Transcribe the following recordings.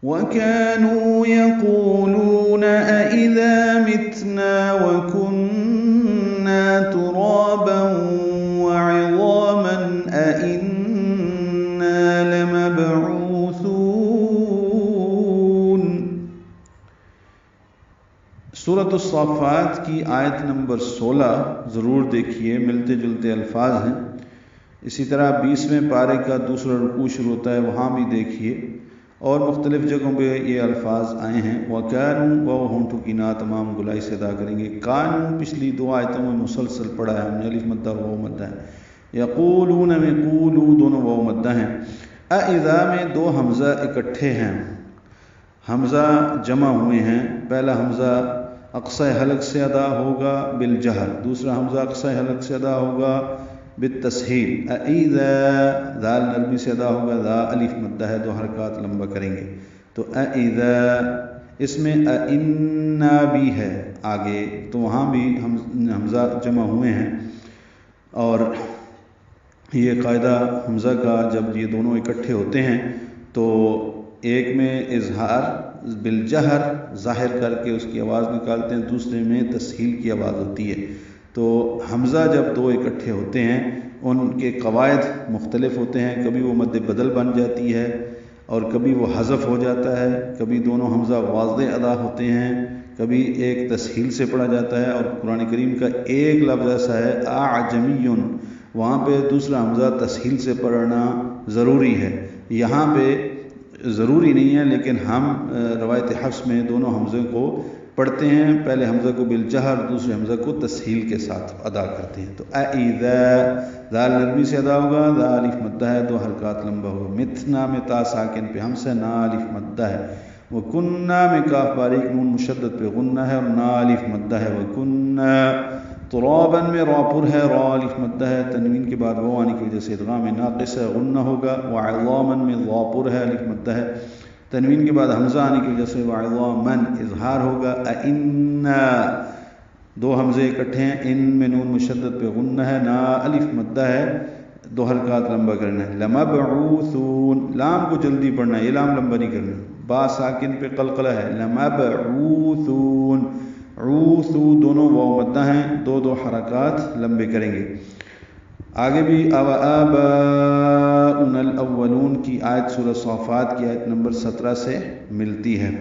وَكَانُوا يَقُولُونَ أَإِذَا مِتْنَا وَكُنَّا تُرَابًا وَعِظَامًا أَإِنَّا لَمَبْعُوثُونَ۔ سورۃ الصافات کی آیت نمبر 16 ضرور دیکھیے، ملتے جلتے الفاظ ہیں۔ اسی طرح 20ویں پارے کا دوسرا رکوع شروع ہوتا ہے، وہاں بھی دیکھیے، اور مختلف جگہوں پہ یہ الفاظ آئے ہیں۔ وَكَانُوا، وہ ہونٹوں کی نا تمام گلائی سے ادا کریں گے۔ کانو پچھلی دو آیتوں میں مسلسل پڑھا ہے ہم نے، الف مدہ اور واو مدہ ہے۔ یقولون میں قولو دونوں واو مدہ ہیں۔ اذا میں دو حمزہ اکٹھے ہیں، حمزہ جمع ہوئے ہیں۔ پہلا حمزہ اقصی حلق سے ادا ہوگا بالجہر، دوسرا حمزہ اقصی حلق سے ادا ہوگا بالتسہیل۔ اذا ذال نرمی سے ادا ہوگا، ذا الف مدہ ہے، دو حرکات لمبا کریں گے۔ تو اذا، اس میں انا بھی ہے آگے، تو وہاں بھی حمزہ جمع ہوئے ہیں، اور یہ قاعدہ حمزہ کا جب یہ دونوں اکٹھے ہوتے ہیں تو ایک میں اظہار بالجہر ظاہر کر کے اس کی آواز نکالتے ہیں، دوسرے میں تسہیل کی آواز ہوتی ہے۔ تو حمزہ جب دو اکٹھے ہوتے ہیں ان کے قواعد مختلف ہوتے ہیں، کبھی وہ مد بدل بن جاتی ہے اور کبھی وہ حذف ہو جاتا ہے، کبھی دونوں حمزہ واضح ادا ہوتے ہیں، کبھی ایک تسہیل سے پڑھا جاتا ہے۔ اور قرآن کریم کا ایک لفظ ایسا ہے اعجمی، وہاں پہ دوسرا حمزہ تسہیل سے پڑھنا ضروری ہے، یہاں پہ ضروری نہیں ہے، لیکن ہم روایت حفص میں دونوں حمزوں کو پڑھتے ہیں، پہلے حمزہ کو بالجہر، دوسرے حمزہ کو تسہیل کے ساتھ ادا کرتے ہیں۔ تو اذا ذال نرمی سے ادا ہوگا، ذا الف مدہ ہے، دو حرکات لمبا ہوگا۔ متنا میں تا ساکن پہ ہم سے، نا الف مدہ ہے۔ وکنہ میں کاف باریک نون مشدد پہ غنہ ہے اور نا الف مدہ ہے۔ وکنہ ترابا میں را پر ہے، را الف مدہ ہے، تنوین کے بعد وہ آنے کی وجہ سے ادغام ناقص ہے، غنہ ہوگا۔ وعظاما میں ضا پر ہے، الف مدہ ہے، تنوین کے بعد حمزہ آنے کی وجہ سے وعظاما اظہار ہوگا۔ انا دو حمزے اکٹھے ہیں، ان میں نون مشدد پہ غنہ ہے، نا الف مدہ ہے، دو حرکات لمبا کرنا ہے۔ لمبعوثون، لام کو جلدی پڑھنا ہے، یہ لام لمبا نہیں کرنا۔ با ساکن پہ قلقلہ ہے، لمبعوثون، عوثو دونوں واو مدہ ہیں، دو دو حرکات لمبے کریں گے۔ آگے بھی آباؤنا الاولون کی آیت سورہ صافات کی آیت نمبر 17 سے ملتی ہے۔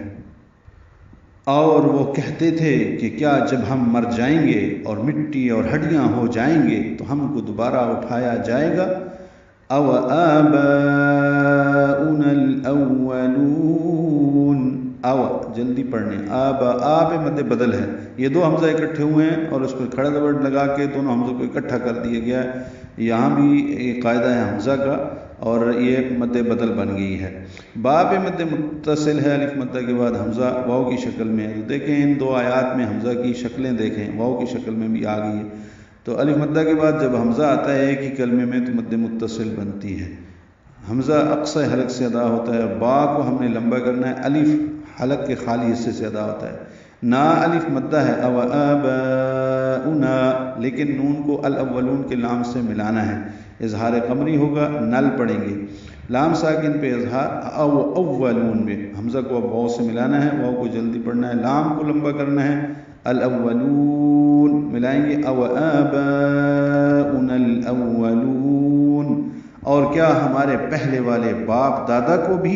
اور وہ کہتے تھے کہ کیا جب ہم مر جائیں گے اور مٹی اور ہڈیاں ہو جائیں گے تو ہم کو دوبارہ اٹھایا جائے گا۔ او آباؤنا الاولون، او جلدی پڑھنے، آب مد بدل ہے، یہ دو حمزہ اکٹھے ہوئے ہیں اور اس پر کھڑا زبر لگا کے دونوں حمزوں کو اکٹھا کر دیا گیا ہے۔ یہاں بھی ایک قاعدہ ہے حمزہ کا اور یہ مد بدل بن گئی ہے۔ باب مد متصل ہے، الف مدہ کے بعد حمزہ واو کی شکل میں ہے۔ تو دیکھیں ان دو آیات میں حمزہ کی شکلیں دیکھیں، واو کی شکل میں بھی آ گئی ہے۔ تو الف مدہ کے بعد جب حمزہ آتا ہے ایک ہی کلمے میں تو مد متصل بنتی ہے۔ حمزہ اقصی حلق سے ادا ہوتا ہے، با کو ہم نے لمبا کرنا ہے، الف حلق کے خالی حصے سے ادا ہوتا ہے۔ نا الف مدہ ہے، او آباؤنا، لیکن نون کو الاولون کے لام سے ملانا ہے، اظہار قمری ہوگا، نل پڑھیں گے۔ لام ساکن پہ اظہار، او اولون میں حمزہ کو اب واو سے ملانا ہے، واو کو جلدی پڑھنا ہے، لام کو لمبا کرنا ہے، الاولون ملائیں گے، او آباؤنا الاولون، اور کیا ہمارے پہلے والے باپ دادا کو بھی